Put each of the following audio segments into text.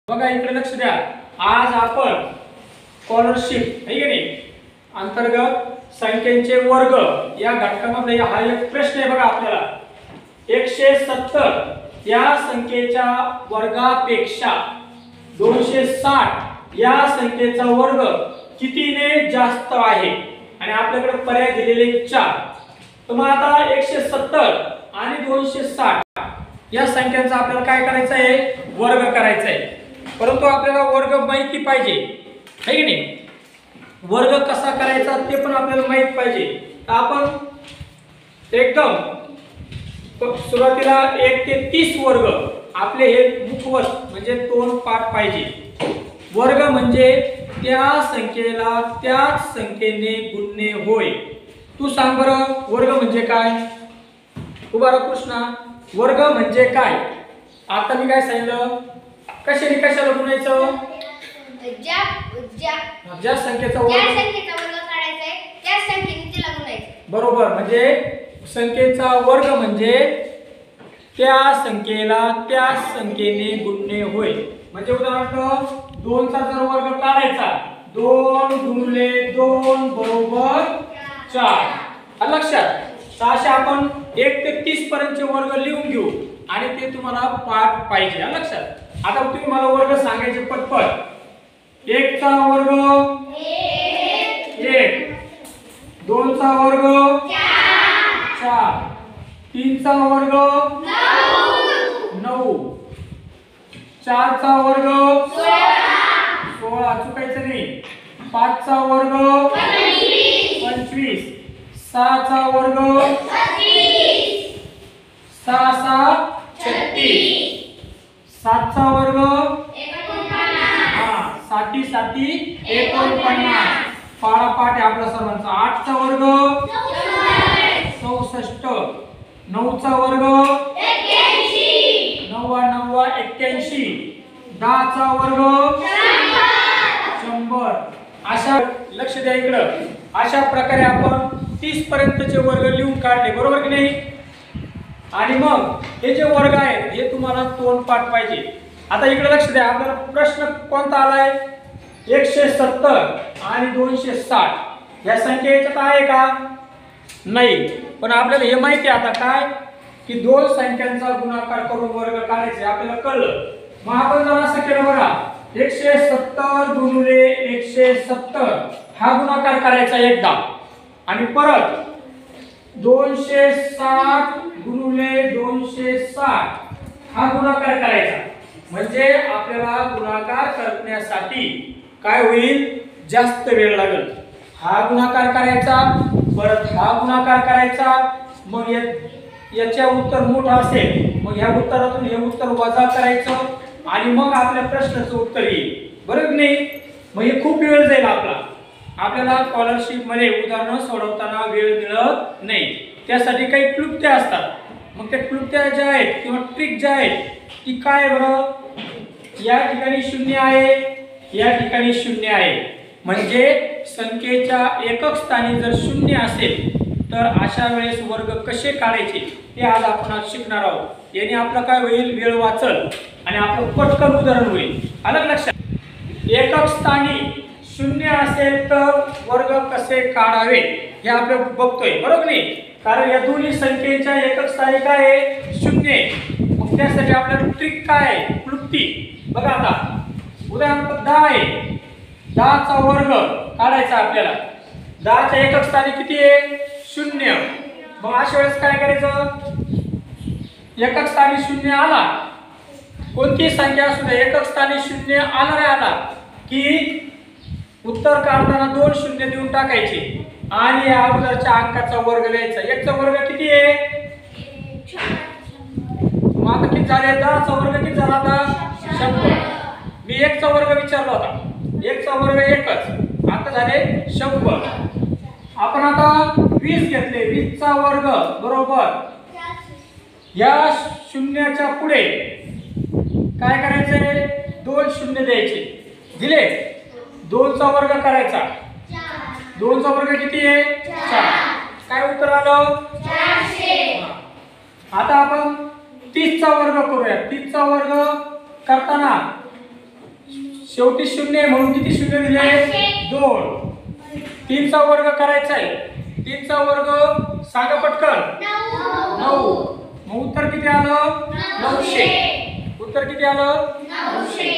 बघा इकडे लक्ष द्या। आज आपण स्कॉलरशिप आहे की नाही अंतर्गत संख्येचे वर्ग या घटकामध्ये हा एक प्रश्न आहे बघा आपल्याला 170 या संख्येच्या वर्गापेक्षा 260 या संख्येचा वर्ग कितीने जास्त आहे आणि आपल्याकडे पर्याय दिलेले 4। तर मग आता 170 आणि 260 या संख्यांचा आपल्याला काय करायचं आहे वर्ग करायचा आहे। परंतु आपल्याला वर्ग माहिती पाहिजे है की नाही, वर्ग कसा करायचा ते पण आपल्याला माहित पाहिजे। तर आपण एकदम सुरुवातीला 1 ते 30 वर्ग आपले हे मुखवत म्हणजे तोंड पाठ पाहिजे। वर्ग म्हणजे त्या संख्येला त्याच संख्येने गुणणे होय। तू सांग बरं वर्ग म्हणजे काय? उभा कृष्णा, वर्ग म्हणजे काय? आता मी काय सांगितलं, कशाने कशाला गुणायचं? ज्या संख्येचा वर्ग काढायचा आहे त्या संख्येने त्याला गुणायचं। बरोबर, म्हणजे संख्येचा वर्ग म्हणजे त्या संख्येला त्या संख्येने गुणणे होय। म्हणजे उदाहरणार्थ 2 चा जर वर्ग काढायचा 2 गुणिले 2 बरोबर 4। लक्षात असे आपण 1 ते 30 पर्यंतचे वर्ग लिहून घेऊ आणि ते तुम्हाला पाठ पाहिजे लक्षात। आता तुम्ही मला वर्ग सांगायचे पटपट। 1 चा वर्ग 1, 2 चा वर्ग 4, 3 चा वर्ग 9, 4 चा वर्ग 16 चुकायचं नाही, 5 चा वर्ग 25, 6 चा वर्ग 6 36, 7 चा वर्ग 49 पाडा पाठ आहे आपला सर्वांचा। 8 चा वर्ग 64, 9 चा वर्ग 81, 10 चा वर्ग 100। अशा लक्ष द्या इकडं, अशा प्रकारे आपण 30 पर्यंतचे वर्ग लिहून काढले बरोबर की नाही। आणि मग हे जे वर्ग आहेत हे तुम्हाला तोंडपाठ पाहिजे। आता इकडे लक्ष द्या, आपल्याला प्रश्न कोणता आलाय 170 आणि 260 या संख्येचा आहे का नाही, पण आपल्याला हे माहिती आहे आता काय की दोन संख्यांचा गुणाकार करून वर्ग काढायचे आपल्याला कळलं। मग आपण जर असं केलं बघा 170 गुणिले 170 हा गुणाकार करायचा एकदा आणि परत 260 गुणिले 260 हा गुणाकार करायचा। म्हणजे आपल्याला गुणाकार करण्यासाठी काय होईल जास्त वेळ लागेल। हा गुणाकार करायचा परत हा गुणाकार करायचा, मग याच्या उत्तर मोठं असेल मग ह्या उत्तरातून हे उत्तर वजा करायचं आणि मग आपल्या प्रश्नाचं उत्तर येईल बरोबर नाही। मग हे खूप वेळ जाईल आपल्याला स्कॉलरशिप मध्ये उदाहरणं सोडवताना वेळ मिळत नाही। त्यासाठी काही क्लुप्त्या असतात, मग त्या क्लुप्त्या ज्या आहेत किंवा ट्रिक ज्या आहेत ती काय बरं, या ठिकाणी 0 आहे या ठिकाणी 0 आहे, म्हणजे संख्येच्या एकक स्थानी जर 0 असेल तर अशा वेळेस वर्ग कसे काढायचे ते आज आपण शिकणार आहोत। याने आपलं काय होईल वेळ वाचल आणि आपलं पटकन उदाहरण होईल। आलं लक्षात। एकक स्थानी 0 असेल तर वर्ग कसे काढावे हे आपण बघतोय बरोबर नाही, कारण या दोन्ही संख्येच्या एकक स्थानी काय आहे 0। मग त्यासाठी आपल्याला ट्रिक काय आहे क्लुप्ती बघा। आता उदाहरणार्थ 10 आहे, 10 चा वर्ग काढायचा आपल्याला। 10 च्या एकक स्थानी किती आहे 0। मग अशा वेळेस काय करायचं, एकक स्थानी 0 आला कोणती संख्या असू दे एकक स्थानी 0 आला रे आला की उत्तर काढताना 2 शून्य देऊन टाकायचे आणि या अगोदरच्या अंकाचा वर्ग लिहायचा। 1 चा वर्ग किती आहे मग आता किती झाले 10 चा वर्ग किती झाला आता 100। मी 1 चा वर्ग विचारला होता, 1 चा वर्ग 1च आता झाले 100। आपण आता 20 घेतले, 20 चा वर्ग बरोबर या शून्याच्या पुढे काय करायचे 2 शून्य द्यायचे, दिले 2 चा वर्ग करायचा, 2 चा वर्ग किती आहे 4, काय उत्तर आलं 400। आता आपण 30 चा वर्ग करूया। 30 चा वर्ग करताना शेवटी शून्य आहे म्हणून किती शून्य दिले 2. 3 चा वर्ग करायचा आहे. 3 चा वर्ग सांगा पटकन 9. मग उत्तर किती आलं 900. उत्तर किती आलं 900.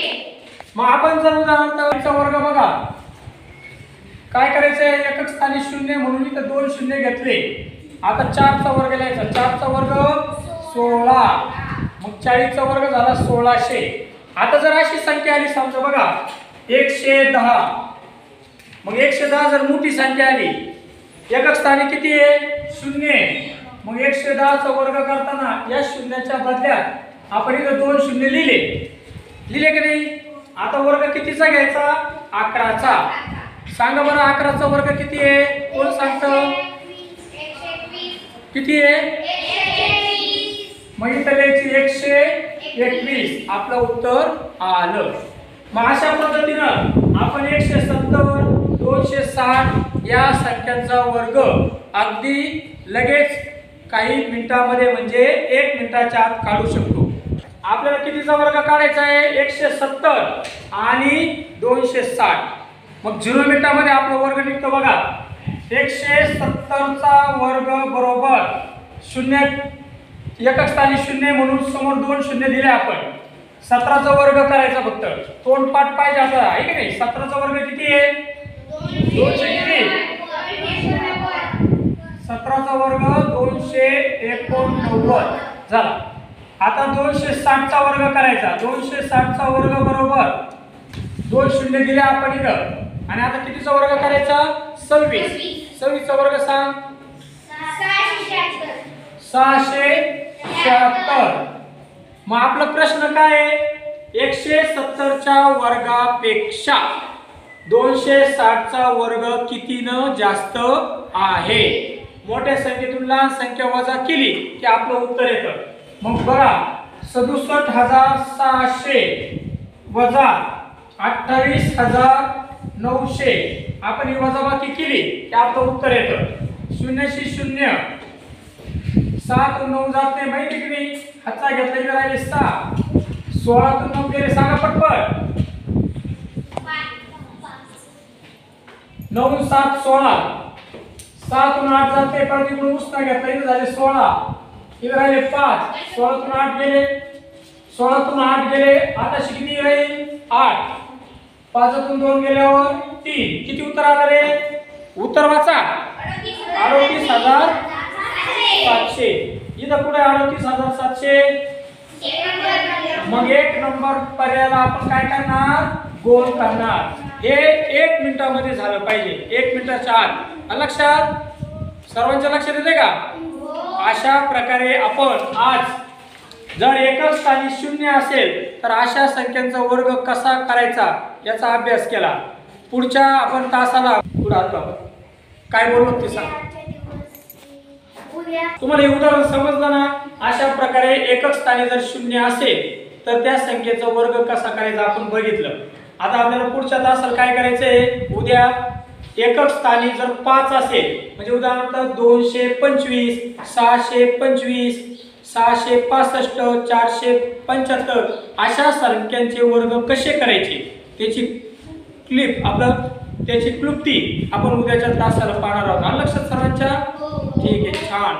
मग आपण जर उदाहरणार्थ चा वर्ग बघा काय करायचंय एकक स्थानी शून्य म्हणून इथं 2 शून्य घेतले. आता 4 चा वर्ग लिहायचा. 4 चा वर्ग 16. मग 40 चा वर्ग झाला 1600. आता जर अशी संख्या आली समजा बघा 110. मग 110 जर मोठी संख्या आली एकक स्थानी किती आहे शून्य. मग 110 चा वर्ग करताना या शून्याच्या बदल्यात आपण इथं 2 शून्य लिहिले की नाही. आता वर्ग कितीचा घ्यायचा 11 चा. सांगा बरं 11 चा वर्ग किती आहे कोण सांगतं किती आहे. मग इथं लिहायची 121. आपलं उत्तर आलं. मग अशा पद्धतीनं आपण 170 260 या संख्यांचा वर्ग अगदी लगेच काही मिनिटांमध्ये म्हणजे 1 मिनिटाच्या आत काढू शकतो. आपल्याला कितीचा वर्ग काढायचा आहे 170 आणि 260. मग 0 मिनिटांमध्ये आपला वर्ग निघतो बघा. 170 चा वर्ग बरोबर 0 एकक स्थानी 0 म्हणून समोर 2 शून्य दिले आपण. 17 चा वर्ग करायचा फक्त तोंडपाठ पाहिजे आपल्याला आहे की नाही. 17 चा वर्ग किती आहे 200 किती 17 चा वर्ग 289 झाला. आता 260 चा वर्ग करायचा. 260 चा वर्ग बरोबर 2 शून्य दिले आपण इथं. आणि आता कितीचा वर्ग करायचा 26. 26 चा वर्ग सांग 676. मग आपला प्रश्न काय आहे 170 च्या वर्गापेक्षा 260 चा वर्ग कितीनं जास्त आहे. मोठ्या संख्येतून लहान संख्या वजा केली की आपलं उत्तर येतं. मग बघा 67,600 वजा 28,900 आपण ही वजाबाकी केली की आपलं उत्तर येतं. 0शी 0 7 9 जात नाही माहिती की नाही. हातचा घेतला की राहिले 6. 16 तून 9 गेले सांगा पटपट 9 7 16. 7 तून 8 जाते परत इकडून उसना घेतला इथे झाले 16. इथे राहिले 5. 16 तून 8 गेले 16 तून 8 गेले. आता किती राहील 8. 5 तून 2 गेल्यावर 3. किती उत्तर आलं रे उत्तर वाचा 38,700. इथं पुढे 38,700. मग 1 नंबर पर्यायाला आपण काय करणार गोल करणार. हे 1 मिनिटामध्ये झालं पाहिजे 1 मिनिटाच्या आत. लक्षात सर्वांच्या लक्षात येते का. अशा प्रकारे आपण आज जर एकक स्थानी 0 असेल तर अशा संख्यांचा वर्ग कसा करायचा याचा अभ्यास केला. पुढच्या आपण तासाला काय बोललो ते सांग. तुम्हाला हे उदाहरण समजलं ना. अशा प्रकारे एकक स्थानी जर 0 असेल तर त्या संख्येचा वर्ग कसा करायचा आपण बघितलं. आता आपल्याला पुढच्या तासाला काय करायचंय उद्या एकक स्थानी जर 5 असेल म्हणजे उदाहरणार्थ 225 625 665 475 अशा संख्यांचे वर्ग कसे करायचे त्याची क्लुप्ती आपण उद्याच्या तासाला पाहणार आहोत. लक्षात सर्वांच्या ठीक आहे छान.